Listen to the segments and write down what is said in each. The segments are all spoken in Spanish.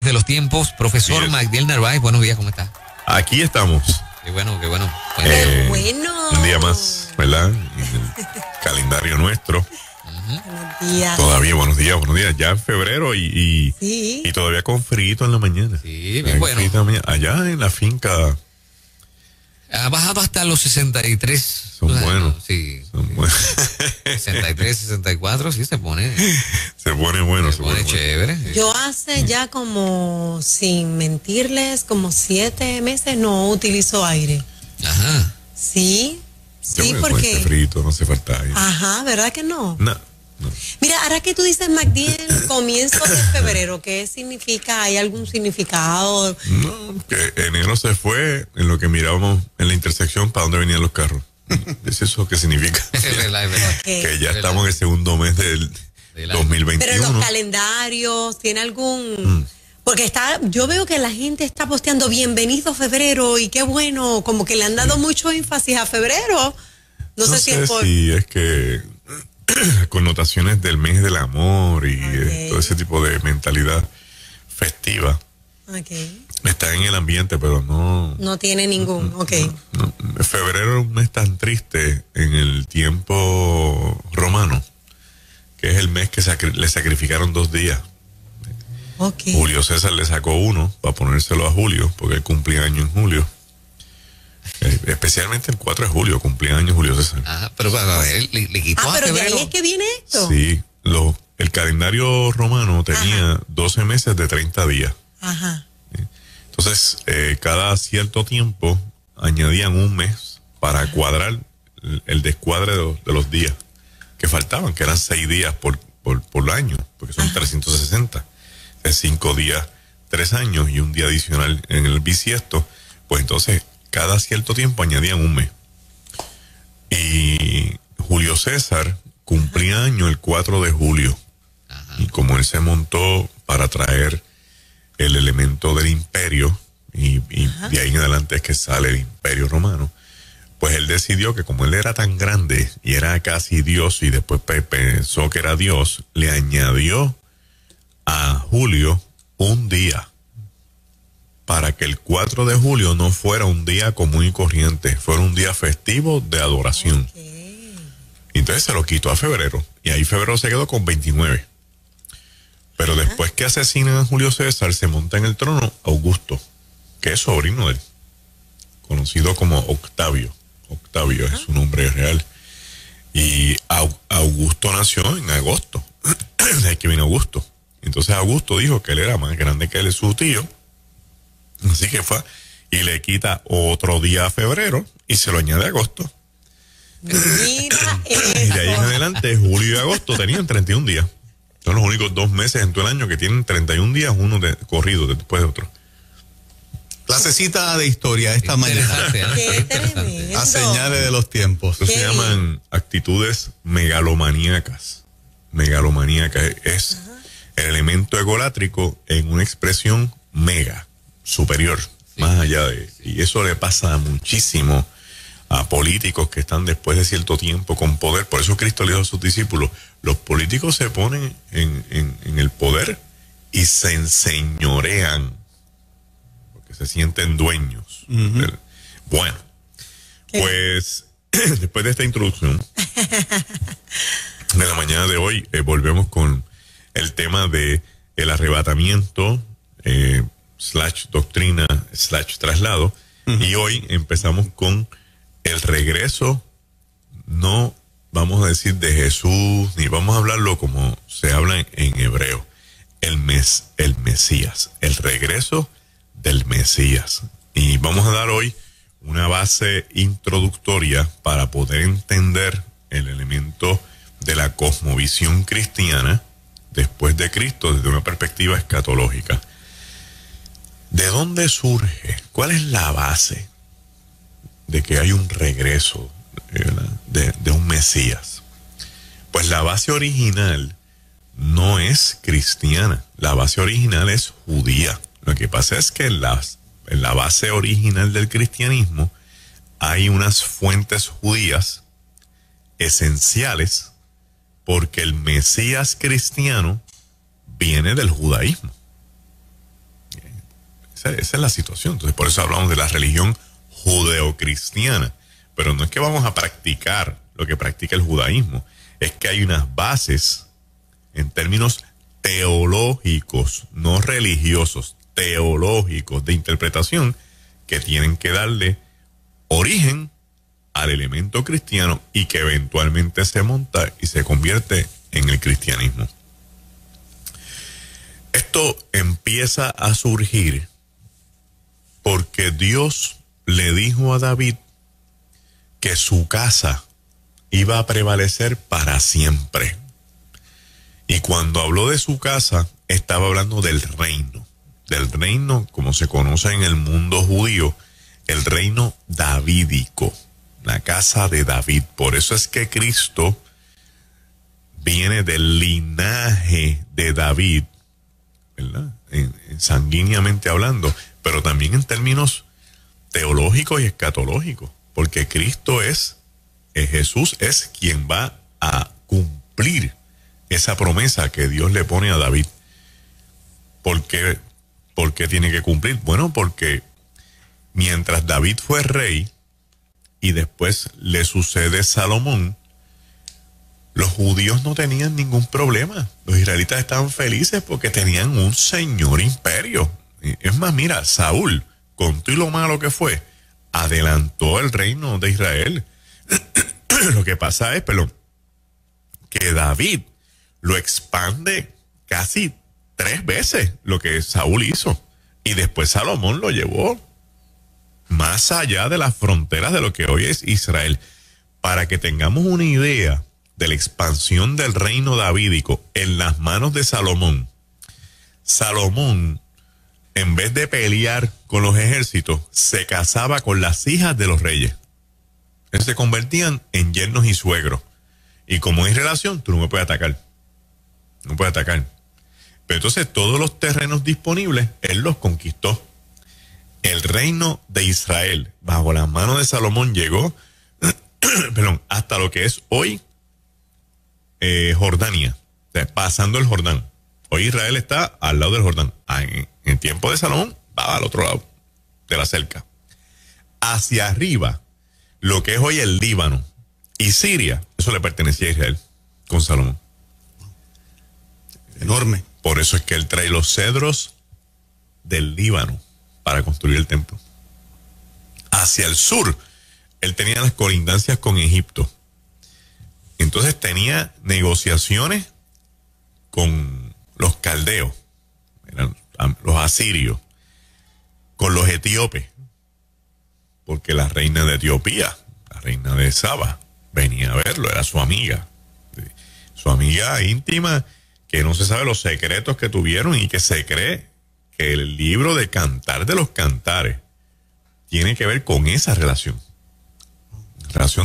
de los tiempos. Profesor Magdiel Narváez, buenos días, ¿cómo está? Aquí estamos. Qué bueno, qué bueno. Bueno. Un día más, ¿verdad? En el calendario nuestro. Buenos días. Todavía, buenos días. Ya en febrero y todavía con frío en la mañana. Sí, bien bueno. Allá en la finca. Ha bajado hasta los 63. Son buenos. Sí. Son buenos. 63, 64, sí se pone. Se pone bueno. Se pone chévere. Bueno. Yo hace ya como, sin mentirles, como 7 meses no utilizo aire. Ajá. Sí, porque... frito, no hace falta aire. Ajá, ¿verdad que no? No. Mira, ahora que tú dices, Magdiel, comienzo de febrero, ¿qué significa? ¿Hay algún significado? No, que enero se fue en lo que mirábamos en la intersección para dónde venían los carros. ¿Es eso qué significa? Es verdad. Okay. Que ya estamos en el segundo mes del 2021. Pero en los calendarios, ¿tiene algún...? Porque yo veo que la gente está posteando bienvenido febrero y qué bueno, como que le han dado mucho énfasis a febrero. No sé si es por... Sí, es que connotaciones del mes del amor y todo ese tipo de mentalidad festiva. Está en el ambiente, pero no tiene ningún, no. Febrero es un mes tan triste en el tiempo romano, que es el mes que le sacrificaron 2 días. Julio César le sacó 1 para ponérselo a Julio, porque él cumplía año en julio. Especialmente el 4 de julio, cumplía años Julio César. Ajá, pero a ver, le quitó a pero febrero. de ahí es que viene esto. Sí, el calendario romano tenía 12 meses de 30 días. Ajá. Entonces, cada cierto tiempo añadían un mes para cuadrar el descuadre de los días que faltaban, que eran 6 días por año, porque son 360. Es 5 días, 3 años y un día adicional en el bisiesto. Pues entonces, cada cierto tiempo añadían un mes. Y Julio César cumplía año el 4 de julio. Y como él se montó para traer el elemento del imperio, y de ahí en adelante es que sale el imperio romano, pues él decidió que como él era tan grande y era casi Dios y después pensó que era Dios, le añadió a julio un día para que el 4 de julio no fuera un día común y corriente, fuera un día festivo de adoración. Entonces se lo quitó a febrero y ahí febrero se quedó con 29. Pero después que asesinan a Julio César, se monta en el trono Augusto, que es sobrino de él, conocido como Octavio. Octavio es su nombre real. Y Augusto nació en agosto. De ahí que viene Augusto. Entonces Augusto dijo que él era más grande que él, su tío. Así que fue y le quita otro día a febrero y se lo añade a agosto. Y de ahí en adelante, julio y agosto tenían 31 días. Son los únicos 2 meses en todo el año que tienen 31 días, uno de corrido después de otro. Clasecita de historia esta mañana. A señales de los tiempos. Eso se llaman actitudes megalomaníacas. Megalomaníaca es el elemento egolátrico en una expresión mega, superior, más allá de... Y eso le pasa muchísimo a políticos que están después de cierto tiempo con poder. Por eso Cristo le dijo a sus discípulos, los políticos se ponen en el poder y se enseñorean, porque se sienten dueños. Bueno, pues después de esta introducción de la mañana de hoy, volvemos con el tema de el arrebatamiento, / doctrina, / traslado. Y hoy empezamos con el regreso, no vamos a decir de Jesús, ni vamos a hablarlo como se habla en hebreo, el Mesías, el regreso del Mesías. Y vamos a dar hoy una base introductoria para poder entender el elemento de la cosmovisión cristiana después de Cristo desde una perspectiva escatológica. ¿De dónde surge? ¿Cuál es la base de que hay un regreso de un Mesías? Pues la base original no es cristiana, la base original es judía. Lo que pasa es que en la base original del cristianismo hay unas fuentes judías esenciales porque el Mesías cristiano viene del judaísmo. Esa es la situación. Entonces, por eso hablamos de la religión judeocristiana. Pero no es que vamos a practicar lo que practica el judaísmo. Es que hay unas bases en términos teológicos, no religiosos, teológicos de interpretación que tienen que darle origen al elemento cristiano y que eventualmente se monta y se convierte en el cristianismo. Esto empieza a surgir porque Dios le dijo a David que su casa iba a prevalecer para siempre. Y cuando habló de su casa, estaba hablando del reino, como se conoce en el mundo judío, el reino davídico, la casa de David. Por eso es que Cristo viene del linaje de David, ¿verdad? Sanguíneamente hablando, pero también en términos teológicos y escatológicos, porque Cristo Jesús es quien va a cumplir esa promesa que Dios le pone a David. ¿Por qué tiene que cumplir? Bueno, porque mientras David fue rey y después le sucede Salomón, los judíos no tenían ningún problema. Los israelitas estaban felices porque tenían un señor imperio. Es más, mira, Saúl, con todo y lo malo que fue, adelantó el reino de Israel. Lo que pasa es, que David lo expande casi 3 veces lo que Saúl hizo. Y después Salomón lo llevó más allá de las fronteras de lo que hoy es Israel. Para que tengamos una idea de la expansión del reino davídico en las manos de Salomón. Salomón, en vez de pelear con los ejércitos, se casaba con las hijas de los reyes. Ellos se convertían en yernos y suegros. Y como hay relación, tú no me puedes atacar. No puedes atacar. Pero entonces todos los terrenos disponibles, él los conquistó. El reino de Israel, bajo las manos de Salomón, llegó hasta lo que es hoy Jordania, o sea, pasando el Jordán. Hoy Israel está al lado del Jordán. En el tiempo de Salomón, va al otro lado de la cerca. Hacia arriba, lo que es hoy el Líbano y Siria, eso le pertenecía a Israel con Salomón. Enorme. Por eso es que él trae los cedros del Líbano para construir el templo. Hacia el sur, él tenía las colindancias con Egipto. Entonces tenía negociaciones con los caldeos, los asirios, con los etíopes, porque la reina de Etiopía, la reina de Saba, venía a verlo, era su amiga íntima, que no se sabe los secretos que tuvieron y que se cree que el libro de Cantar de los Cantares tiene que ver con esa relación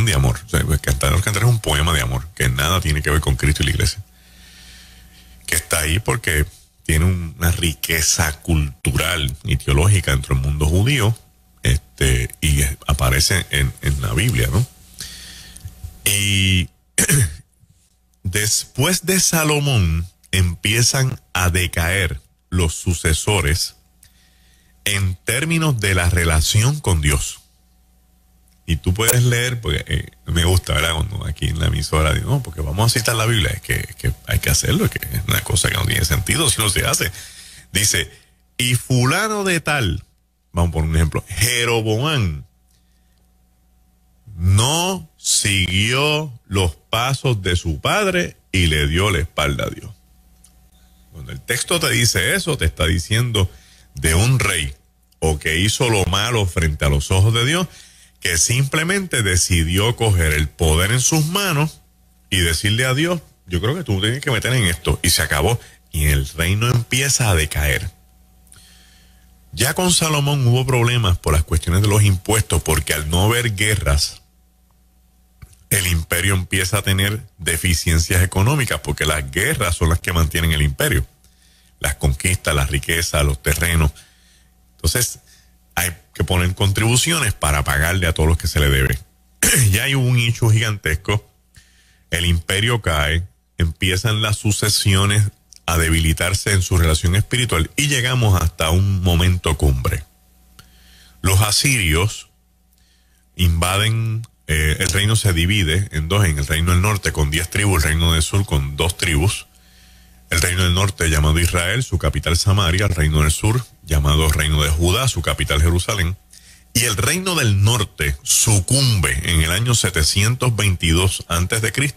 de amor. O sea, Cantar de los Cantares es un poema de amor, que nada tiene que ver con Cristo y la iglesia, que está ahí porque tiene una riqueza cultural y teológica dentro del mundo judío, y aparece en la Biblia, ¿no? Y después de Salomón empiezan a decaer los sucesores en términos de la relación con Dios. Y tú puedes leer, porque me gusta, ¿verdad? Cuando aquí en la emisora digo, no, porque vamos a citar la Biblia, es que hay que hacerlo, es que es una cosa que no tiene sentido si no se hace. Dice, y fulano de tal, vamos por un ejemplo, Jeroboam, no siguió los pasos de su padre y le dio la espalda a Dios. Cuando el texto te dice eso, te está diciendo de un rey o que hizo lo malo frente a los ojos de Dios, que simplemente decidió coger el poder en sus manos y decirle a Dios, yo creo que tú tienes que meter en esto, y se acabó, y el reino empieza a decaer. Ya con Salomón hubo problemas por las cuestiones de los impuestos, porque al no haber guerras, el imperio empieza a tener deficiencias económicas, porque las guerras son las que mantienen el imperio. Las conquistas, las riquezas, los terrenos. Entonces, hay que poner contribuciones para pagarle a todos los que se le debe. Ya hay un hecho gigantesco. El imperio cae, empiezan las sucesiones a debilitarse en su relación espiritual y llegamos hasta un momento cumbre. Los asirios invaden, el reino se divide en dos, en el reino del norte con 10 tribus, el reino del sur con 2 tribus. El reino del norte llamado Israel, su capital Samaria, el reino del sur llamado Reino de Judá, su capital Jerusalén. Y el reino del norte sucumbe en el año 722 a.C.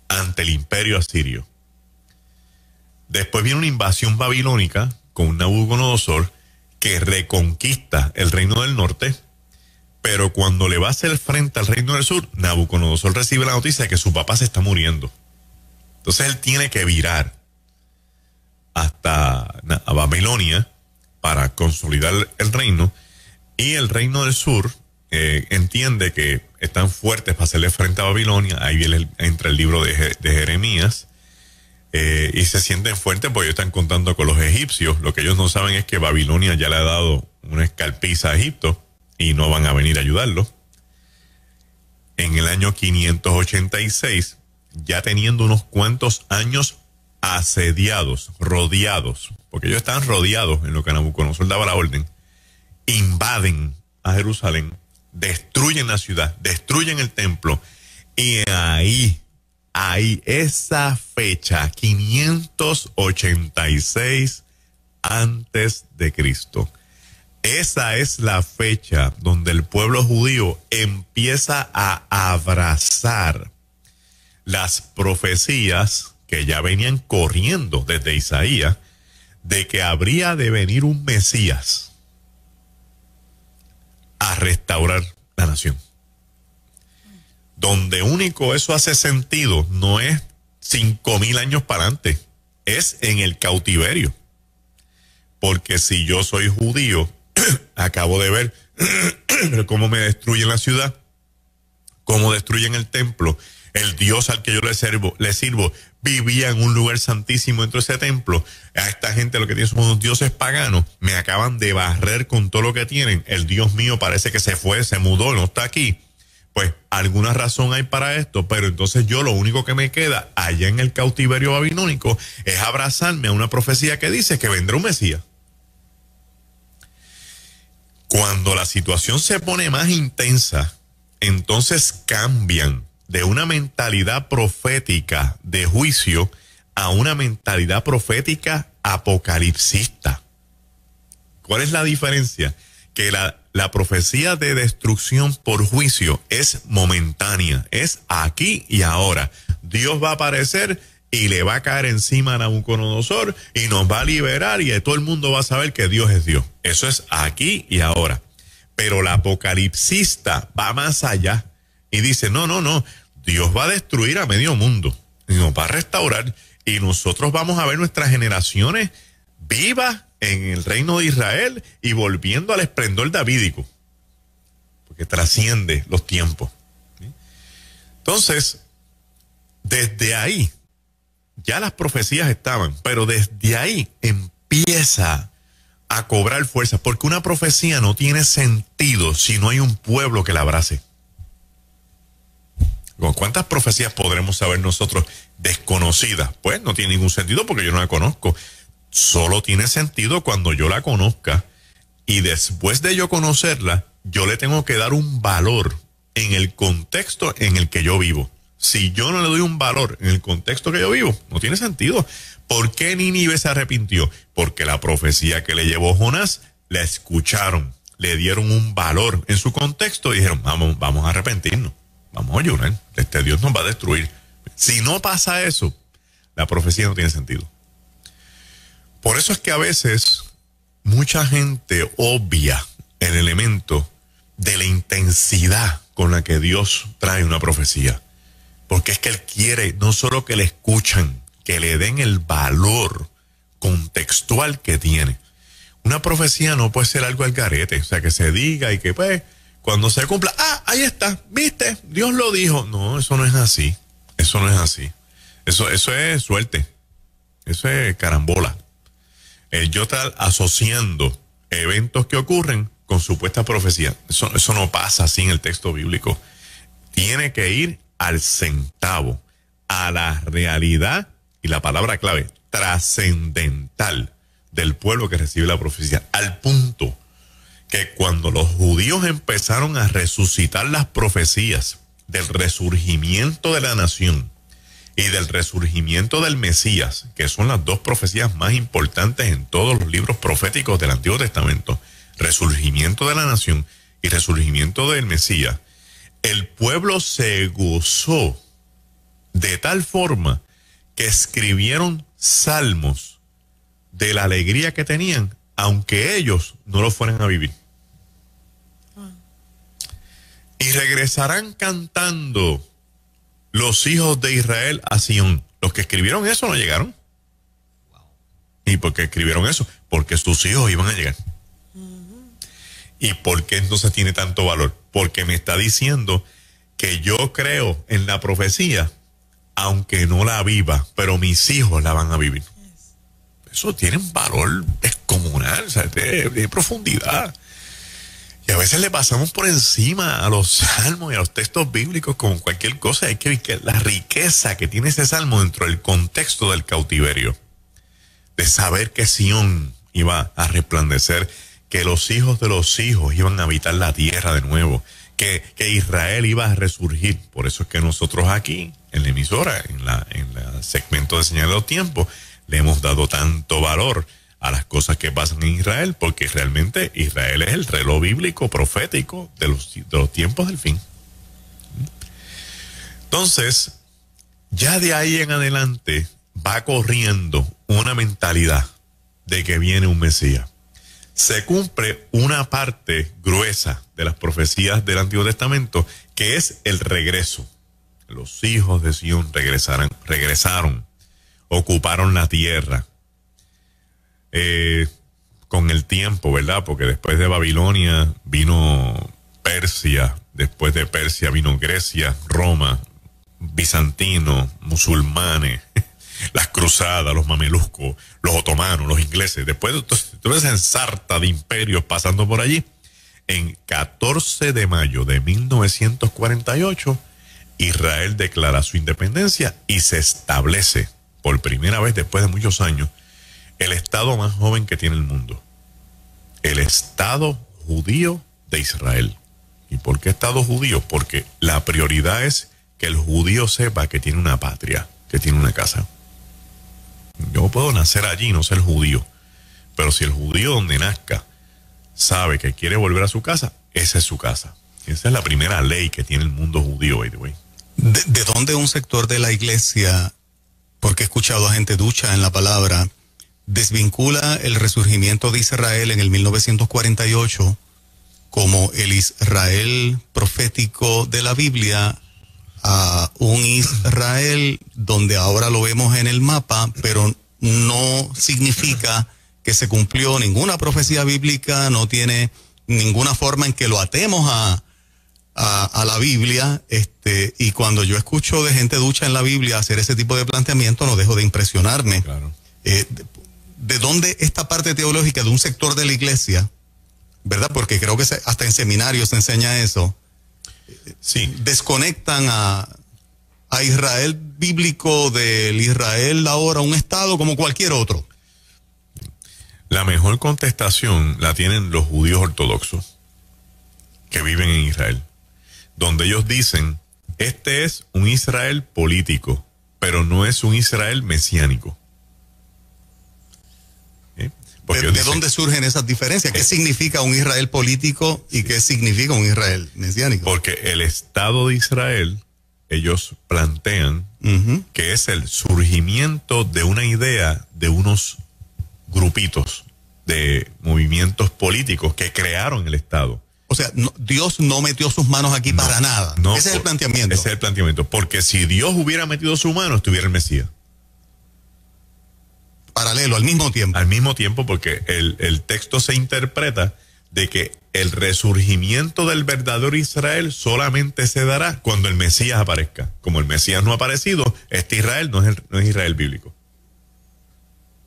ante el imperio asirio. Después viene una invasión babilónica con Nabucodonosor que reconquista el reino del norte, pero cuando le va a hacer frente al reino del sur, Nabucodonosor recibe la noticia de que su papá se está muriendo. Entonces él tiene que virar hasta a Babilonia para consolidar el reino, y el reino del sur entiende que están fuertes para hacerle frente a Babilonia. Ahí entra el libro de Jeremías, y se sienten fuertes porque ellos están contando con los egipcios. Lo que ellos no saben es que Babilonia ya le ha dado una escalpiza a Egipto y no van a venir a ayudarlo. En el año 586, ya teniendo unos cuantos años asediados, rodeados, porque ellos estaban rodeados en lo que Nabucodonosor daba la orden, invaden a Jerusalén, destruyen la ciudad, destruyen el templo, y ahí, esa fecha, 586 antes de Cristo, esa es la fecha donde el pueblo judío empieza a abrazar las profecías que ya venían corriendo desde Isaías, de que habría de venir un Mesías a restaurar la nación. Donde único eso hace sentido no es 5,000 años para adelante, es en el cautiverio. Porque si yo soy judío, acabo de ver cómo me destruyen la ciudad, cómo destruyen el templo. El Dios al que yo le sirvo vivía en un lugar santísimo dentro de ese templo. A esta gente lo que tienen son unos dioses paganos. Me acaban de barrer con todo lo que tienen. El Dios mío parece que se fue, se mudó, no está aquí. Pues alguna razón hay para esto, pero entonces yo lo único que me queda allá en el cautiverio babilónico es abrazarme a una profecía que dice que vendrá un Mesías. Cuando la situación se pone más intensa, entonces cambian de una mentalidad profética de juicio a una mentalidad profética apocalipsista. ¿Cuál es la diferencia? Que la profecía de destrucción por juicio es momentánea, es aquí y ahora. Dios va a aparecer y le va a caer encima a Nabucodonosor y nos va a liberar, y todo el mundo va a saber que Dios es Dios. Eso es aquí y ahora. Pero la apocalipsista va más allá y dice, no, Dios va a destruir a medio mundo y nos va a restaurar, y nosotros vamos a ver nuestras generaciones vivas en el reino de Israel y volviendo al esplendor davídico, porque trasciende los tiempos. ¿Sí? Entonces, desde ahí, ya las profecías estaban, pero desde ahí empieza a cobrar fuerza, porque una profecía no tiene sentido si no hay un pueblo que la abrace. ¿Cuántas profecías podremos saber nosotros desconocidas? Pues no tiene ningún sentido porque yo no la conozco. Solo tiene sentido cuando yo la conozca, y después de yo conocerla, yo le tengo que dar un valor en el contexto en el que yo vivo. Si yo no le doy un valor en el contexto que yo vivo, no tiene sentido. ¿Por qué Nínive se arrepintió? Porque la profecía que le llevó Jonás la escucharon, le dieron un valor en su contexto y dijeron, vamos a arrepentirnos. Vamos a ayunar, Dios nos va a destruir. Si no pasa eso, la profecía no tiene sentido. Por eso es que a veces mucha gente obvia el elemento de la intensidad con la que Dios trae una profecía. Porque es que Él quiere no solo que le escuchen, que le den el valor contextual que tiene. Una profecía no puede ser algo al garete, o sea, que se diga y que pues cuando se cumpla, ahí está, ¿viste? Dios lo dijo. No, eso no es así. Eso no es así. Eso es suerte. Eso es carambola. Yo estar asociando eventos que ocurren con supuesta profecía. Eso no pasa así en el texto bíblico. Tiene que ir al centavo, a la realidad, y la palabra clave, trascendental del pueblo que recibe la profecía, al punto que cuando los judíos empezaron a resucitar las profecías del resurgimiento de la nación y del resurgimiento del Mesías, que son las dos profecías más importantes en todos los libros proféticos del Antiguo Testamento, resurgimiento de la nación y resurgimiento del Mesías, el pueblo se gozó de tal forma que escribieron salmos de la alegría que tenían, aunque ellos no lo fueran a vivir. Y regresarán cantando los hijos de Israel a Sión. Los que escribieron eso no llegaron. ¿Y por qué escribieron eso? Porque sus hijos iban a llegar. ¿Y por qué entonces tiene tanto valor? Porque me está diciendo que yo creo en la profecía, aunque no la viva, pero mis hijos la van a vivir. Eso tiene un valor descomunal, o sea, de profundidad. Y a veces le pasamos por encima a los salmos y a los textos bíblicos como cualquier cosa. Hay que ver la riqueza que tiene ese salmo dentro del contexto del cautiverio. De saber que Sión iba a resplandecer, que los hijos de los hijos iban a habitar la tierra de nuevo, que Israel iba a resurgir. Por eso es que nosotros aquí, en la emisora, en la segmento de Señal de los Tiempos, le hemos dado tanto valor a las cosas que pasan en Israel, porque realmente Israel es el reloj bíblico profético de los tiempos del fin. Entonces, ya de ahí en adelante va corriendo una mentalidad de que viene un Mesías. Se cumple una parte gruesa de las profecías del Antiguo Testamento, que es el regreso. Los hijos de Sión regresaron, ocuparon la tierra. Con el tiempo, ¿verdad? Porque después de Babilonia vino Persia, después de Persia vino Grecia, Roma, bizantinos, musulmanes, las cruzadas, los mameluscos, los otomanos, los ingleses. Después de toda esa ensarta de imperios pasando por allí, en 14 de mayo de 1948, Israel declara su independencia y se establece por primera vez después de muchos años el estado más joven que tiene el mundo, el estado judío de Israel. ¿Y por qué estado judío? Porque la prioridad es que el judío sepa que tiene una patria, que tiene una casa. Yo puedo nacer allí y no ser judío, pero si el judío donde nazca sabe que quiere volver a su casa, esa es su casa. Esa es la primera ley que tiene el mundo judío, by the way. ¿De dónde un sector de la iglesia, porque he escuchado a gente ducha en la palabra, desvincula el resurgimiento de Israel en el 1948 como el Israel profético de la Biblia a un Israel donde ahora lo vemos en el mapa, pero no significa que se cumplió ninguna profecía bíblica, no tiene ninguna forma en que lo atemos a la Biblia, y cuando yo escucho de gente ducha en la Biblia hacer ese tipo de planteamiento, no dejo de impresionarme. Claro. ¿De dónde esta parte teológica de un sector de la iglesia, verdad? Porque creo que hasta en seminarios se enseña eso. Sí. Desconectan a Israel bíblico del Israel ahora un estado como cualquier otro. La mejor contestación la tienen los judíos ortodoxos que viven en Israel, donde ellos dicen, este es un Israel político, pero no es un Israel mesiánico. ¿De dónde surgen esas diferencias? ¿Qué significa un Israel político y qué significa un Israel mesiánico? Porque el Estado de Israel, ellos plantean que es el surgimiento de una idea de unos grupitos de movimientos políticos que crearon el Estado. O sea, Dios no metió sus manos aquí para nada. No, ese es el planteamiento. Ese es el planteamiento. Porque si Dios hubiera metido su mano, estuviera el Mesías. Paralelo, al mismo tiempo. Al mismo tiempo, porque el texto se interpreta de que el resurgimiento del verdadero Israel solamente se dará cuando el Mesías aparezca. Como el Mesías no ha aparecido, este Israel no es Israel bíblico.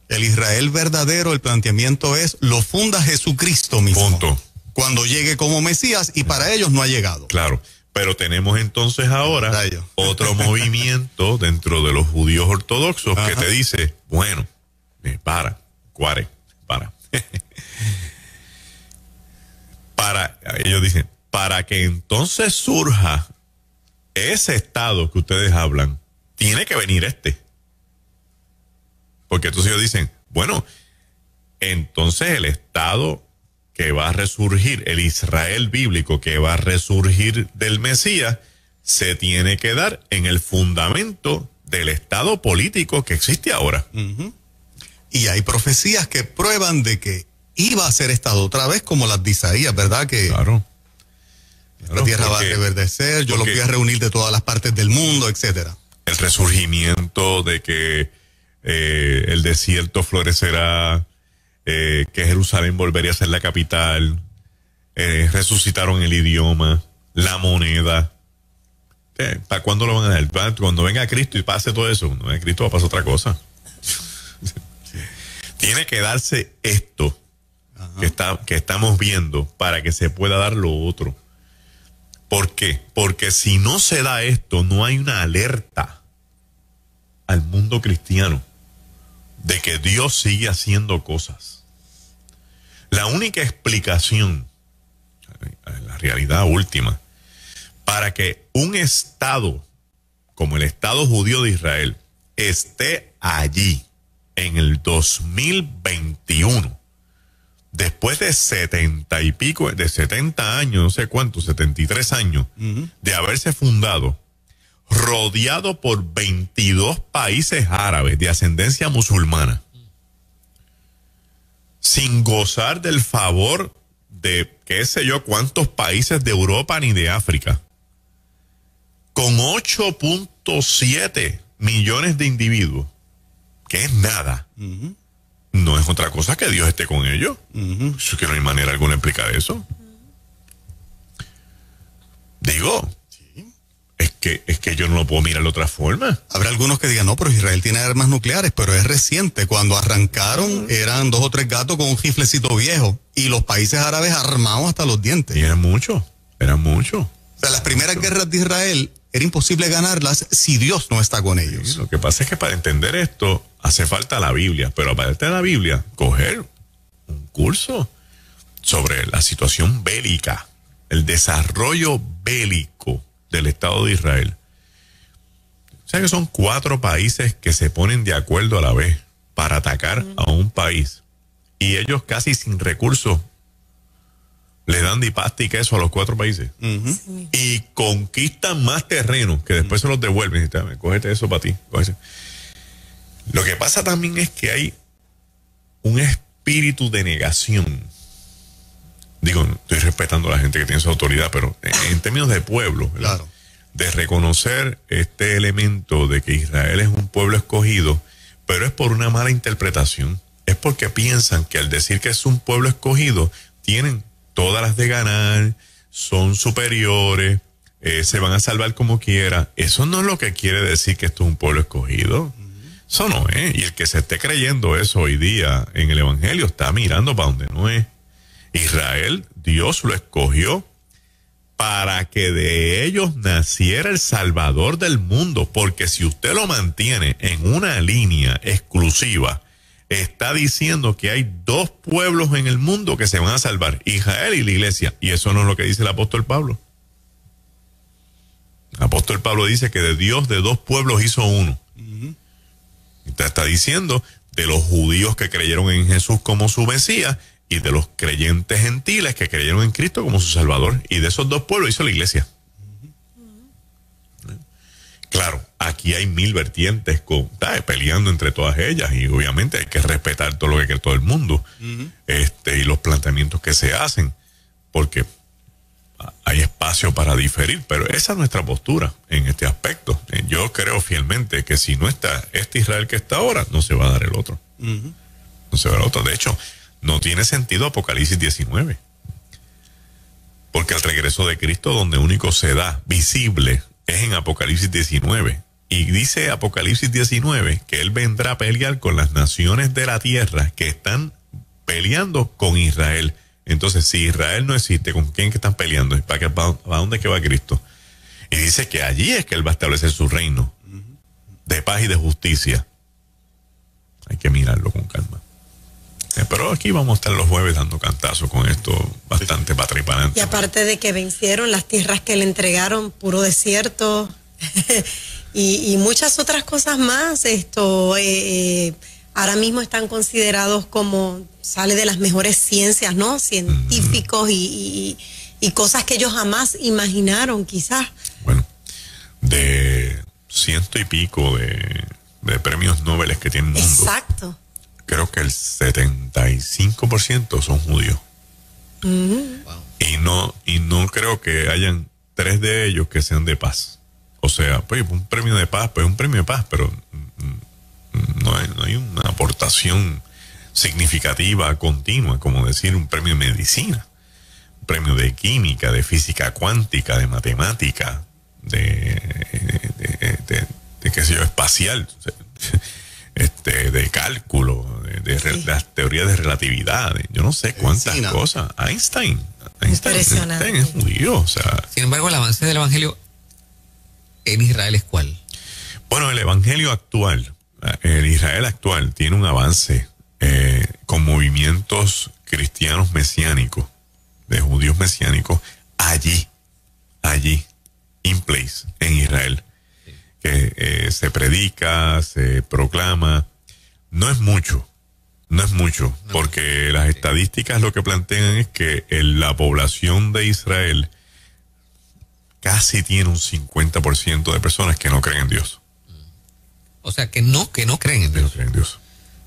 El Israel verdadero, el planteamiento es, lo funda Jesucristo mismo. Punto. Cuando llegue como Mesías, y para ellos no ha llegado. Claro, pero tenemos entonces ahora otro movimiento dentro de los judíos ortodoxos que te dice, bueno, Ellos dicen, para que entonces surja ese estado que ustedes hablan, tiene que venir este. Porque entonces ellos dicen, bueno, entonces el estado que va a resurgir, el Israel bíblico que va a resurgir del Mesías, se tiene que dar en el fundamento del estado político que existe ahora. Y hay profecías que prueban de que iba a ser estado otra vez, como las de Isaías, ¿verdad? Que claro, la tierra va a reverdecer, yo los voy a reunir de todas las partes del mundo, etcétera. El resurgimiento de que el desierto florecerá, que Jerusalén volvería a ser la capital, resucitaron el idioma, la moneda. ¿Para cuándo lo van a dar? Cuando venga Cristo y pase todo eso. Cuando venga Cristo va a pasar otra cosa. Tiene que darse esto que estamos viendo para que se pueda dar lo otro. ¿Por qué? Porque si no se da esto, no hay una alerta al mundo cristiano de que Dios sigue haciendo cosas. La única explicación, la realidad última, para que un estado como el Estado judío de Israel esté allí en el 2021, después de 70 y pico, de 70 años, no sé cuántos, 73 años, de haberse fundado, rodeado por 22 países árabes de ascendencia musulmana, sin gozar del favor de qué sé yo cuántos países de Europa ni de África, con 8.7 millones de individuos, que es nada. No es otra cosa que Dios esté con ellos. Eso que no hay manera alguna de explicar eso. Digo, es que yo no lo puedo mirar de otra forma. Habrá algunos que digan, no, pero Israel tiene armas nucleares, pero es reciente. Cuando arrancaron eran 2 o 3 gatos con un riflecito viejo y los países árabes armados hasta los dientes. Y eran muchos. O sea, las primeras guerras de Israel era imposible ganarlas si Dios no está con ellos. Sí, lo que pasa es que para entender esto hace falta la Biblia, pero aparte de la Biblia, coger un curso sobre la situación bélica, el desarrollo bélico del Estado de Israel. O sea que son 4 países que se ponen de acuerdo a la vez para atacar a un país y ellos casi sin recursos le dan de pasta y queso a los 4 países. Y conquistan más terreno que después se los devuelven. Y cógete eso para ti. Cógete. Lo que pasa también es que hay un espíritu de negación. Digo, estoy respetando a la gente que tiene esa autoridad, pero en términos de pueblo, ¿verdad? Claro. De reconocer este elemento de que Israel es un pueblo escogido, pero es por una mala interpretación. Es porque piensan que al decir que es un pueblo escogido, tienen todas las de ganar, son superiores, se van a salvar como quiera. Eso no es lo que quiere decir que esto es un pueblo escogido. Eso no es. Y el que se esté creyendo eso hoy día en el Evangelio está mirando para donde no es. Israel, Dios lo escogió para que de ellos naciera el Salvador del mundo. Porque si usted lo mantiene en una línea exclusiva, está diciendo que hay 2 pueblos en el mundo que se van a salvar, Israel y la iglesia. Y eso no es lo que dice el apóstol Pablo. El apóstol Pablo dice que de Dios de 2 pueblos hizo uno. Está diciendo de los judíos que creyeron en Jesús como su Mesías y de los creyentes gentiles que creyeron en Cristo como su Salvador. Y de esos 2 pueblos hizo la iglesia. Claro, aquí hay 1000 vertientes peleando entre todas ellas y obviamente hay que respetar todo lo que cree todo el mundo y los planteamientos que se hacen porque hay espacio para diferir, pero esa es nuestra postura en este aspecto. Yo creo fielmente que si no está este Israel que está ahora, no se va a dar el otro. No se va a dar el otro. De hecho, no tiene sentido Apocalipsis 19 porque el regreso de Cristo donde único se da visible es en Apocalipsis 19. Y dice Apocalipsis 19 que Él vendrá a pelear con las naciones de la tierra que están peleando con Israel. Entonces, si Israel no existe, ¿con quién que están peleando? ¿Para dónde que va Cristo? Y dice que allí es que Él va a establecer su reino de paz y de justicia. hay que mirarlo con calma. Pero aquí vamos a estar los jueves dando cantazos con esto bastante patripanante. Y aparte de que vencieron las tierras que le entregaron, puro desierto, y muchas otras cosas más, ahora mismo están considerados como, sale de las mejores ciencias, ¿no? Científicos y cosas que ellos jamás imaginaron, quizás. Bueno, de 100 y pico de premios Nobel que tiene el mundo. Exacto. Creo que el 75% son judíos. Wow. Y no creo que hayan 3 de ellos que sean de paz. O sea, pues un premio de paz, pues un premio de paz, pero no hay una aportación significativa, continua, como decir un premio de medicina, un premio de química, de física cuántica, de matemática, de qué sé yo, espacial, de cálculo, de las teorías de relatividad, yo no sé cuántas cosas. Einstein Impresionante. es judío, o sea. Sin embargo, el avance del evangelio en Israel es ¿cuál? Bueno, el evangelio actual, el Israel actual tiene un avance con movimientos cristianos mesiánicos, de judíos mesiánicos, allí, in place, en Israel. Que se predica, se proclama. No es mucho, porque las estadísticas lo que plantean es que la población de Israel casi tiene un 50% de personas que no creen en Dios. O sea, que no creen en Dios. No creen en Dios.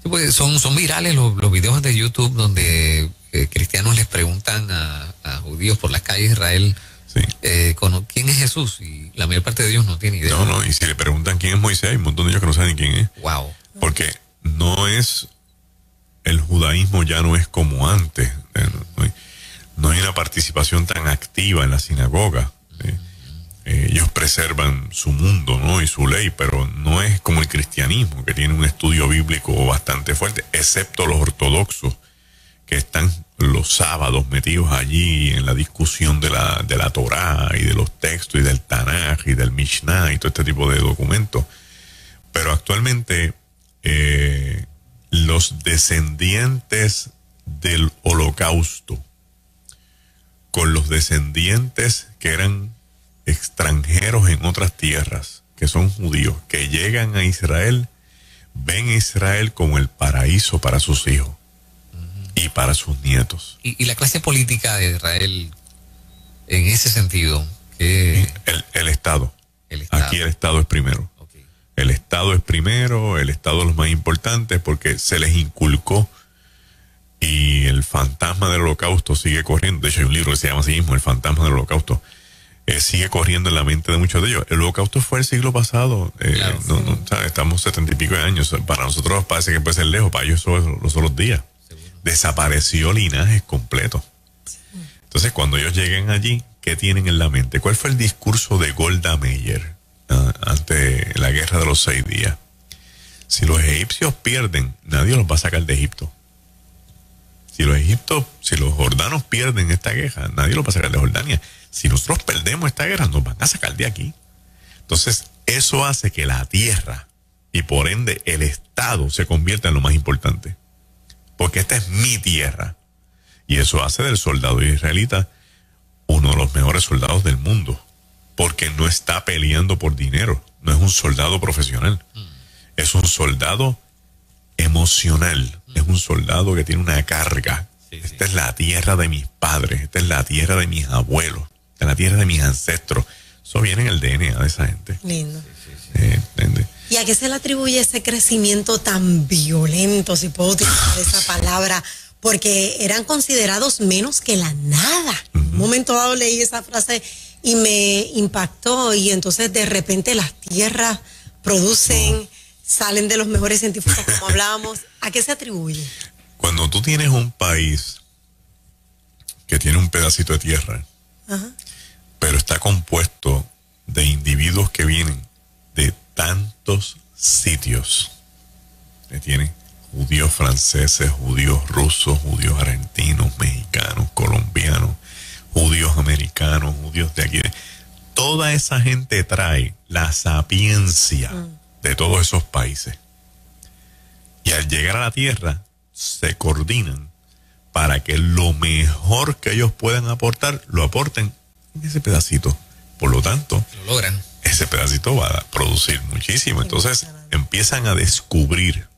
Sí, pues son virales los videos de YouTube donde cristianos les preguntan a judíos por las calles de Israel, Sí. ¿quién es Jesús? Y la mayor parte de ellos no tiene idea. No, y si le preguntan quién es Moisés, hay un montón de ellos que no saben quién es. Wow. Porque el judaísmo ya no es como antes. No hay una participación tan activa en la sinagoga. Ellos preservan su mundo, ¿no? Y su ley, pero no es como el cristianismo, que tiene un estudio bíblico bastante fuerte, excepto los ortodoxos, que están los sábados metidos allí en la discusión de la Torá y de los textos y del Tanaj y del Mishnah y todo este tipo de documentos. Pero actualmente los descendientes del Holocausto con los descendientes que eran extranjeros en otras tierras, que son judíos, que llegan a Israel, ven a Israel como el paraíso para sus hijos y para sus nietos. Y la clase política de Israel, en ese sentido, que el Estado. Aquí el Estado es primero. Okay. El Estado es primero, el Estado es lo más importante porque se les inculcó y el fantasma del Holocausto sigue corriendo. De hecho, hay un libro que se llama así mismo, El fantasma del Holocausto. Sigue corriendo en la mente de muchos de ellos. El Holocausto fue el siglo pasado. Claro. Estamos 70 y pico de años. Para nosotros parece que puede ser lejos, para ellos son los días. Desapareció linajes completos. Entonces, cuando ellos lleguen allí, ¿qué tienen en la mente? ¿Cuál fue el discurso de Golda Meir ante la guerra de los 6 días? Si los egipcios pierden, nadie los va a sacar de Egipto. Si los jordanos pierden esta guerra, nadie los va a sacar de Jordania. Si nosotros perdemos esta guerra, nos van a sacar de aquí. Entonces, eso hace que la tierra y por ende el Estado se convierta en lo más importante. Porque esta es mi tierra. Y eso hace del soldado israelita uno de los mejores soldados del mundo. Porque no está peleando por dinero. No es un soldado profesional. Es un soldado emocional. Es un soldado que tiene una carga. Esta es la tierra de mis padres. Esta es la tierra de mis abuelos. Esta es la tierra de mis ancestros. Eso viene en el DNA de esa gente. Lindo. ¿Entiendes? ¿Y a qué se le atribuye ese crecimiento tan violento, si puedo utilizar esa palabra? Porque eran considerados menos que la nada. En un momento dado leí esa frase y me impactó, y entonces de repente las tierras producen, salen de los mejores científicos, como hablábamos. ¿A qué se atribuye? Cuando tú tienes un país que tiene un pedacito de tierra, pero está compuesto de individuos que vienen de tantos sitios, que tienen judíos franceses, judíos rusos, judíos argentinos, mexicanos, colombianos, judíos americanos, judíos de aquí. Toda esa gente trae la sapiencia de todos esos países. Y al llegar a la tierra, se coordinan para que lo mejor que ellos puedan aportar, lo aporten en ese pedacito. Por lo tanto, lo logran. Ese pedacito va a producir muchísimo. Entonces, empiezan a descubrir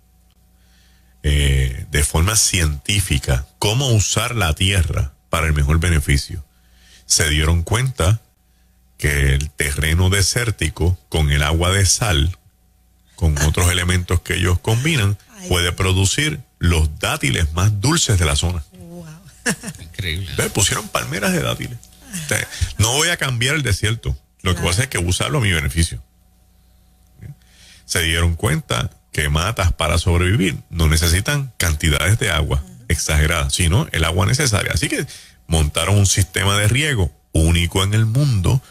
de forma científica cómo usar la tierra para el mejor beneficio. Se dieron cuenta que el terreno desértico con el agua de sal, con otros elementos que ellos combinan, puede producir los dátiles más dulces de la zona. Wow. Increíble. Entonces, pusieron palmeras de dátiles. Entonces, no voy a cambiar el desierto. Lo que voy a hacer es que usarlo a mi beneficio. Se dieron cuenta que matas para sobrevivir no necesitan cantidades de agua exageradas, sino el agua necesaria. Así que montaron un sistema de riego único en el mundo,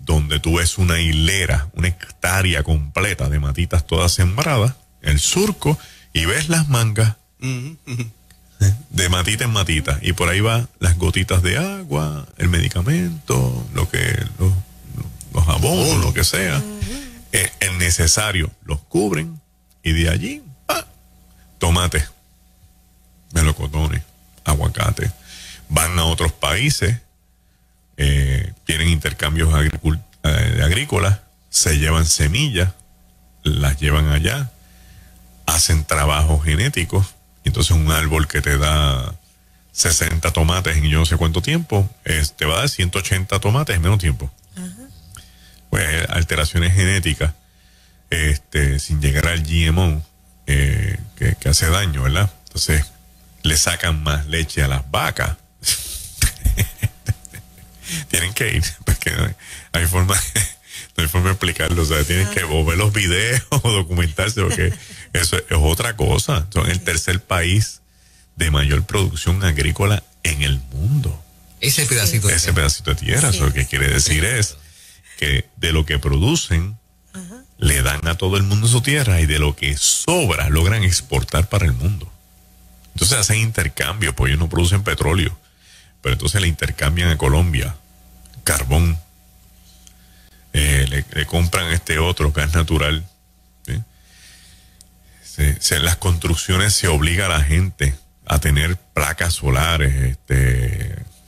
donde tú ves una hilera, una hectárea completa de matitas todas sembradas, el surco, y ves las mangas de matita en matita, y por ahí va las gotitas de agua, el medicamento, los abonos, lo que sea, el necesario, los cubren, y de allí, tomate, melocotones, aguacate, van a otros países, tienen intercambios agrícolas, se llevan semillas, las llevan allá, hacen trabajos genéticos, entonces un árbol que te da 60 tomates en yo no sé cuánto tiempo, te va a dar 180 tomates en menos tiempo. Pues alteraciones genéticas, sin llegar al GMO, que hace daño, ¿verdad? Entonces le sacan más leche a las vacas. Tienen que ir, porque no hay forma de explicarlo. O sea, tienen que o ver los videos o documentarse, porque eso es otra cosa. Son el tercer país de mayor producción agrícola en el mundo. Ese pedacito de tierra. Eso lo que quiere decir es que de lo que producen, le dan a todo el mundo su tierra, y de lo que sobra logran exportar para el mundo. Entonces hacen intercambio, pues ellos no producen petróleo, pero entonces le intercambian a Colombia carbón, le compran otro gas natural, ¿sí? Las construcciones se obliga a la gente a tener placas solares,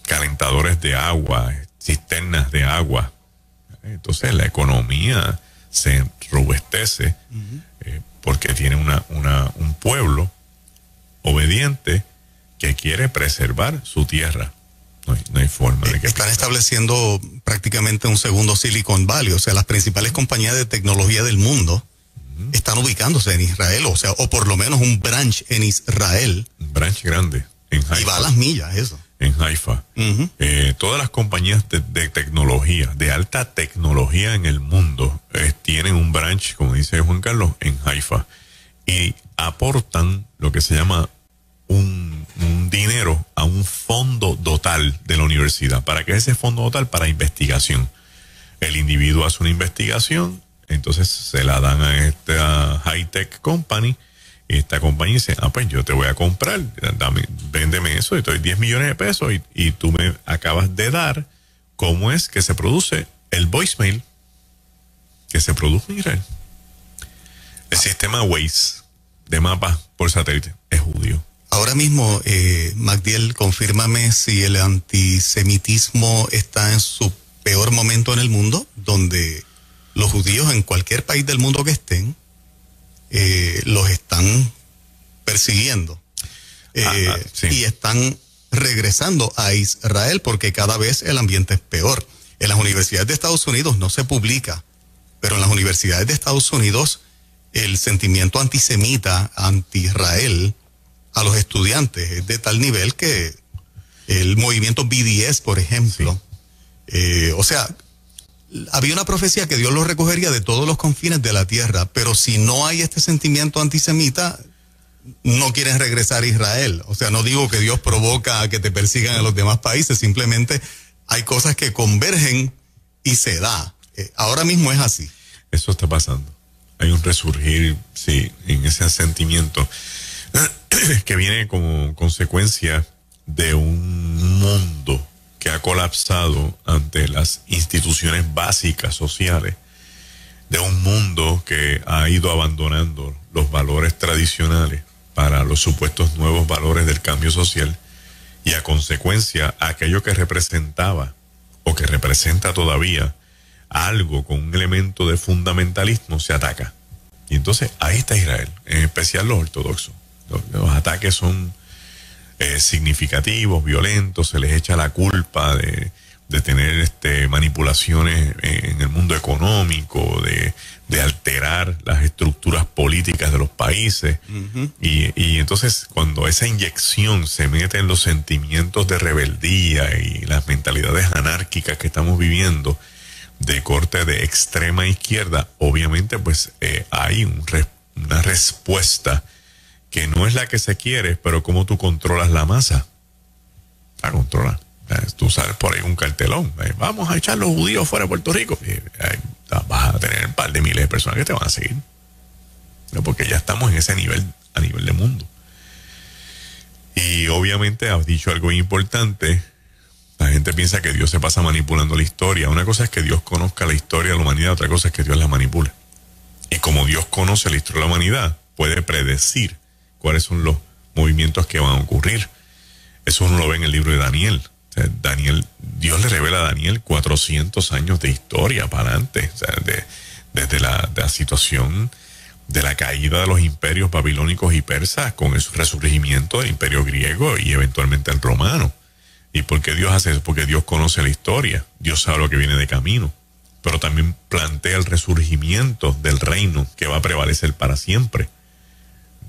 calentadores de agua, cisternas de agua. Entonces la economía se robustece porque tiene un pueblo obediente que quiere preservar su tierra. No hay forma de que... Están estableciendo prácticamente un segundo Silicon Valley. O sea, las principales compañías de tecnología del mundo están ubicándose en Israel. O sea, o por lo menos un branch en Israel. Un branch grande. En Haifa. Y va a las millas, eso. En Haifa. Todas las compañías de tecnología, de alta tecnología en el mundo, tienen un branch, como dice Juan Carlos, en Haifa. Y aportan lo que se llama un dinero a un fondo total de la universidad. ¿Para qué es ese fondo total? Para investigación. El individuo hace una investigación, entonces se la dan a esta high-tech company, y esta compañía dice, pues yo te voy a comprar, véndeme eso, y te doy 10 millones de pesos, y tú me acabas de dar cómo es que se produce el voicemail que se produjo en Israel. El sistema Waze de mapas por satélite es judío. Ahora mismo, Magdiel, confírmame si el antisemitismo está en su peor momento en el mundo, donde los judíos en cualquier país del mundo que estén, los están persiguiendo. Sí. Y están regresando a Israel porque cada vez el ambiente es peor. En las universidades de Estados Unidos no se publica, pero en las universidades de Estados Unidos el sentimiento antisemita, anti-Israel, a los estudiantes es de tal nivel que el movimiento BDS, por ejemplo, o sea, había una profecía que Dios los recogería de todos los confines de la tierra, pero si no hay este sentimiento antisemita, no quieren regresar a Israel. O sea, no digo que Dios provoca a que te persigan en los demás países, simplemente hay cosas que convergen y se da. Ahora mismo es así. Eso está pasando. Hay un resurgir, sí, en ese sentimiento que viene como consecuencia de un mundo que ha colapsado ante las instituciones básicas sociales, de un mundo que ha ido abandonando los valores tradicionales para los supuestos nuevos valores del cambio social, y a consecuencia aquello que representaba o que representa todavía algo con un elemento de fundamentalismo se ataca. Y entonces ahí está Israel, en especial los ortodoxos. Los ataques son significativos, violentos, se les echa la culpa de tener manipulaciones en el mundo económico, de alterar las estructuras políticas de los países. Uh-huh. Y entonces cuando esa inyección se mete en los sentimientos de rebeldía y las mentalidades anárquicas que estamos viviendo de corte de extrema izquierda, obviamente pues hay una respuesta que no es la que se quiere, pero cómo tú controlas la masa. La controlas. Tú sales por ahí un cartelón, vamos a echar los judíos fuera de Puerto Rico, vas a tener un par de miles de personas que te van a seguir, porque ya estamos en ese nivel, a nivel de mundo. Y obviamente has dicho algo importante. La gente piensa que Dios se pasa manipulando la historia. Una cosa es que Dios conozca la historia de la humanidad, otra cosa es que Dios la manipula. Y como Dios conoce la historia de la humanidad, puede predecir cuáles son los movimientos que van a ocurrir. Eso uno lo ve en el libro de Daniel. O sea, Dios le revela a Daniel 400 años de historia para adelante, o sea, desde la situación de la caída de los imperios babilónicos y persas, con el resurgimiento del imperio griego y eventualmente el romano. ¿Y por qué Dios hace eso? Porque Dios conoce la historia, Dios sabe lo que viene de camino, pero también plantea el resurgimiento del reino que va a prevalecer para siempre.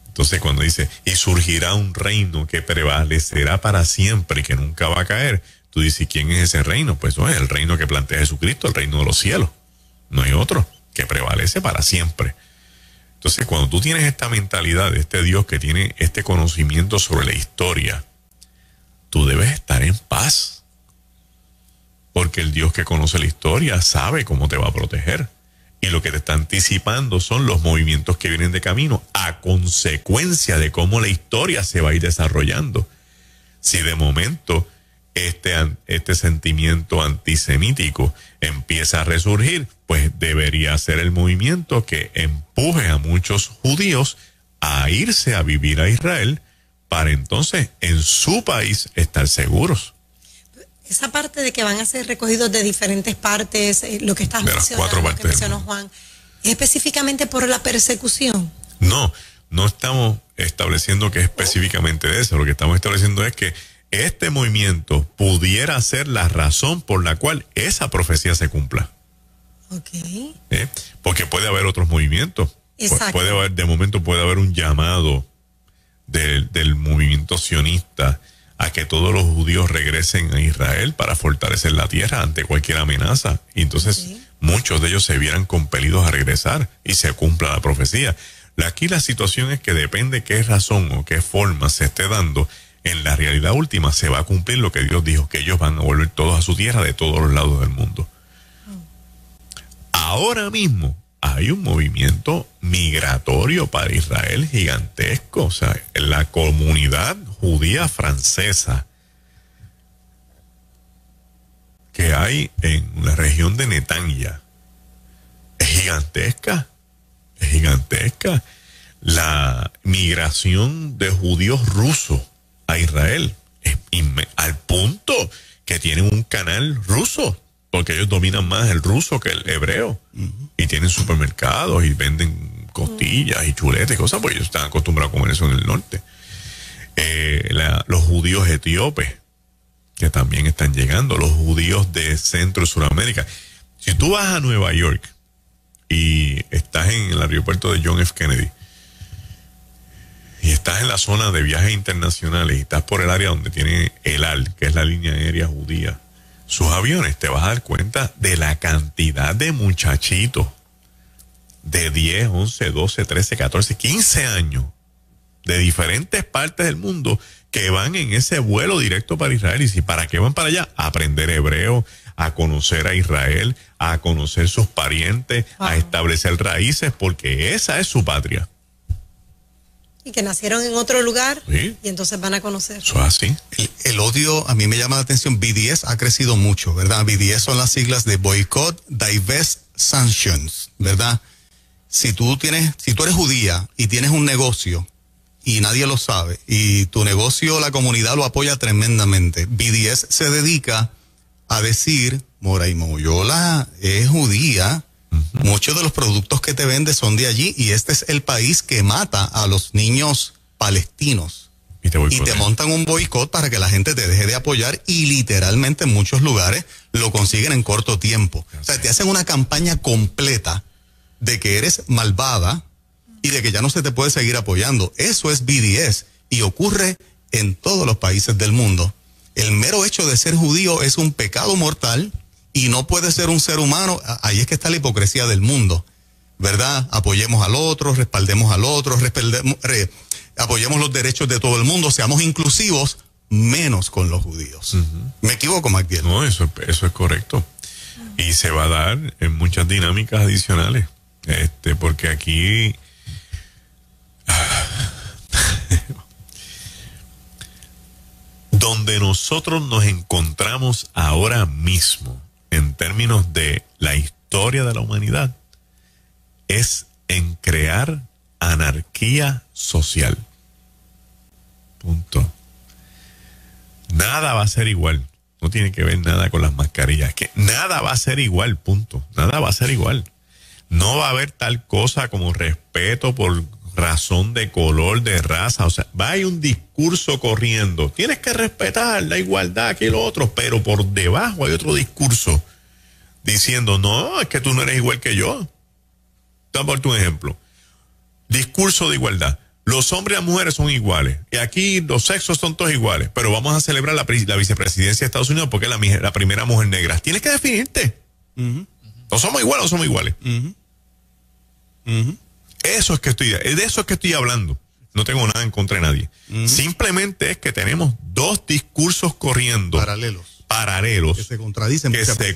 Entonces cuando dice, y surgirá un reino que prevalecerá para siempre y que nunca va a caer, tú dices, ¿quién es ese reino? Pues no es el reino que plantea Jesucristo, el reino de los cielos. No hay otro que prevalece para siempre. Entonces cuando tú tienes esta mentalidad de este Dios que tiene este conocimiento sobre la historia, tú debes estar en paz. Porque el Dios que conoce la historia sabe cómo te va a proteger. Y lo que te está anticipando son los movimientos que vienen de camino a consecuencia de cómo la historia se va a ir desarrollando. Si de momento este sentimiento antisemítico empieza a resurgir, pues debería ser el movimiento que empuje a muchos judíos a irse a vivir a Israel para entonces en su país estar seguros. Esa parte de que van a ser recogidos de diferentes partes, lo que estás mencionando, lo que mencionó Juan, ¿es específicamente por la persecución? No estamos estableciendo que es específicamente de eso. Lo que estamos estableciendo es que este movimiento pudiera ser la razón por la cual esa profecía se cumpla. Okay. Porque puede haber otros movimientos. Exacto. De momento puede haber un llamado del movimiento sionista a que todos los judíos regresen a Israel para fortalecer la tierra ante cualquier amenaza. Y entonces muchos de ellos se vieran compelidos a regresar y se cumpla la profecía. Aquí la situación es que depende qué razón o qué forma se esté dando, en la realidad última se va a cumplir lo que Dios dijo, que ellos van a volver todos a su tierra de todos los lados del mundo. Ahora mismo hay un movimiento migratorio para Israel gigantesco. O sea, la comunidad judía francesa que hay en la región de Netanya es gigantesca. Es gigantesca. La migración de judíos rusos a Israel es al punto que tienen un canal ruso, porque ellos dominan más el ruso que el hebreo. Y tienen supermercados y venden costillas y chuletas y cosas, porque ellos están acostumbrados a comer eso en el norte. Los judíos etíopes, que también están llegando, los judíos de Centro y Sudamérica. Si tú vas a Nueva York y estás en el aeropuerto de John F. Kennedy y estás en la zona de viajes internacionales y estás por el área donde tiene el AL, que es la línea aérea judía, sus aviones, te vas a dar cuenta de la cantidad de muchachitos de 10, 11, 12, 13, 14, 15 años de diferentes partes del mundo que van en ese vuelo directo para Israel. ¿Y si para qué van para allá? A aprender hebreo, a conocer a Israel, a conocer sus parientes, a establecer raíces, porque esa es su patria. Y que nacieron en otro lugar, sí, y entonces van a conocer. Eso es así. El odio, a mí me llama la atención, BDS ha crecido mucho, ¿verdad? BDS son las siglas de Boycott, Divest, Sanctions, ¿verdad? Si tú eres judía y tienes un negocio y nadie lo sabe, y tu negocio, la comunidad lo apoya tremendamente. BDS se dedica a decir, Moray Moyola es judía, muchos de los productos que te vende son de allí, y este es el país que mata a los niños palestinos. Y te montan un boicot para que la gente te deje de apoyar, y literalmente en muchos lugares lo consiguen en corto tiempo. O sea, te hacen una campaña completa de que eres malvada y de que ya no se te puede seguir apoyando. Eso es BDS y ocurre en todos los países del mundo. El mero hecho de ser judío es un pecado mortal y no puede ser un ser humano. Ahí es que está la hipocresía del mundo, ¿verdad? Apoyemos al otro, respaldemos al otro, apoyemos los derechos de todo el mundo, seamos inclusivos, menos con los judíos. ¿Me equivoco, Magdiel? No, eso es correcto. Y se va a dar en muchas dinámicas adicionales. Porque aquí donde nosotros nos encontramos ahora mismo en términos de la historia de la humanidad es en crear anarquía social. Punto. Nada va a ser igual. No tiene que ver nada con las mascarillas. Que nada va a ser igual, punto. Nada va a ser igual. No va a haber tal cosa como respeto por razón de color, de raza. O sea, va a haber un discurso corriendo. Tienes que respetar la igualdad, aquí y lo otro. Pero por debajo hay otro discurso diciendo, no, es que tú no eres igual que yo. Te voy a poner un ejemplo. Discurso de igualdad. Los hombres y las mujeres son iguales. Y aquí los sexos son todos iguales. Pero vamos a celebrar la vicepresidencia de Estados Unidos porque es la primera mujer negra. Tienes que definirte. ¿No somos iguales o somos iguales? De eso es que estoy hablando. No tengo nada en contra de nadie. Simplemente es que tenemos dos discursos corriendo. Paralelos. Que se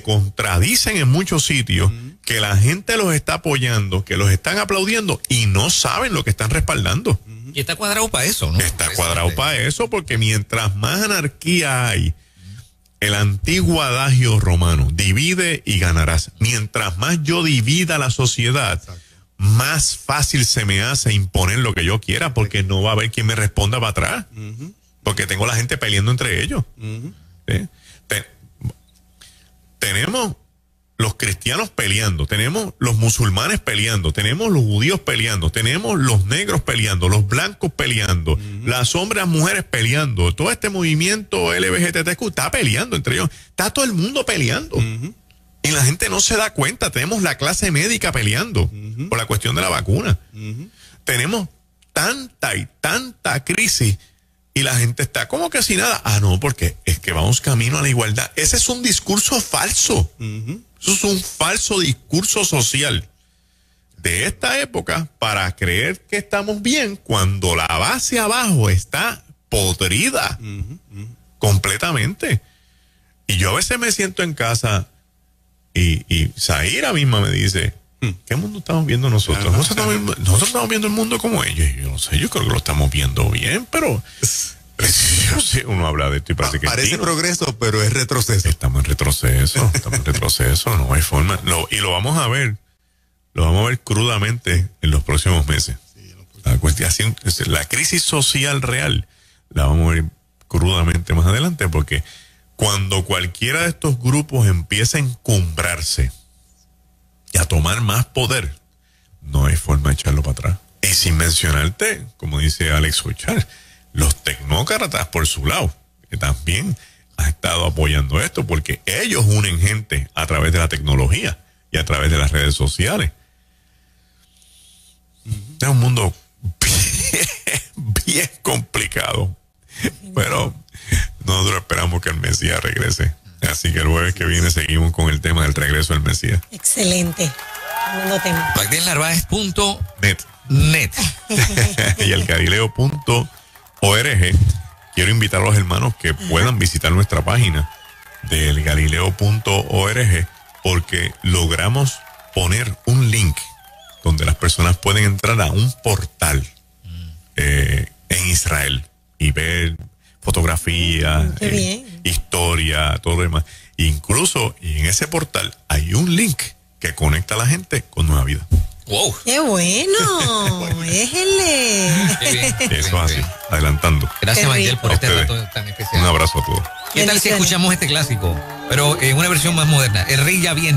contradicen en muchos sitios, que la gente los está apoyando, que los están aplaudiendo y no saben lo que están respaldando. Y está cuadrado para eso, ¿no? Está cuadrado para eso, porque mientras más anarquía hay, el antiguo adagio romano, divide y ganarás. Mientras más yo divida la sociedad, más fácil se me hace imponer lo que yo quiera, porque no va a haber quien me responda para atrás. Porque tengo la gente peleando entre ellos. ¿Sí? Tenemos los cristianos peleando, tenemos los musulmanes peleando, tenemos los judíos peleando, tenemos los negros peleando, los blancos peleando, las hombres, las mujeres peleando. Todo este movimiento LGBTQ está peleando entre ellos. Está todo el mundo peleando. Y la gente no se da cuenta. Tenemos la clase médica peleando por la cuestión de la vacuna. Tenemos tanta y tanta crisis y la gente está como que sin nada. Ah, no, porque es que vamos camino a la igualdad. Ese es un discurso falso. Eso es un falso discurso social de esta época para creer que estamos bien cuando la base abajo está podrida completamente. Y yo a veces me siento en casa y Zaira misma me dice, ¿qué mundo estamos viendo nosotros? Nosotros estamos viendo el mundo como ellos. Yo no sé, yo creo que lo estamos viendo bien, pero uno habla de esto y parece progreso, pero es retroceso. Estamos en retroceso, no hay forma. Y lo vamos a ver crudamente en los próximos meses. La crisis social real la vamos a ver crudamente más adelante, porque cuando cualquiera de estos grupos empieza a encumbrarse y a tomar más poder, no hay forma de echarlo para atrás. Y sin mencionarte, como dice Alex Hochar, los tecnócratas por su lado, que también han estado apoyando esto, porque ellos unen gente a través de la tecnología y a través de las redes sociales. Es un mundo bien complicado, pero nosotros esperamos que el Mesías regrese. Así que el jueves que viene seguimos con el tema del regreso del Mesías. Excelente. Segundo tema. MagdielNarváez.net y el Galileo.org. Quiero invitar a los hermanos que puedan visitar nuestra página del Galileo.org, porque logramos poner un link donde las personas pueden entrar a un portal en Israel y ver fotografía, historia, todo lo demás. Incluso en ese portal hay un link que conecta a la gente con Nueva Vida. Wow. ¡Qué bueno! ¡Éjele! Qué bien, qué Eso bien, así, qué bien. adelantando. Gracias, Qué Mayel, rico. por A este ustedes. rato tan especial. Un abrazo a todos. ¿Qué tal si Bendiciones. escuchamos este clásico? Pero en una versión más moderna. El rey ya viene.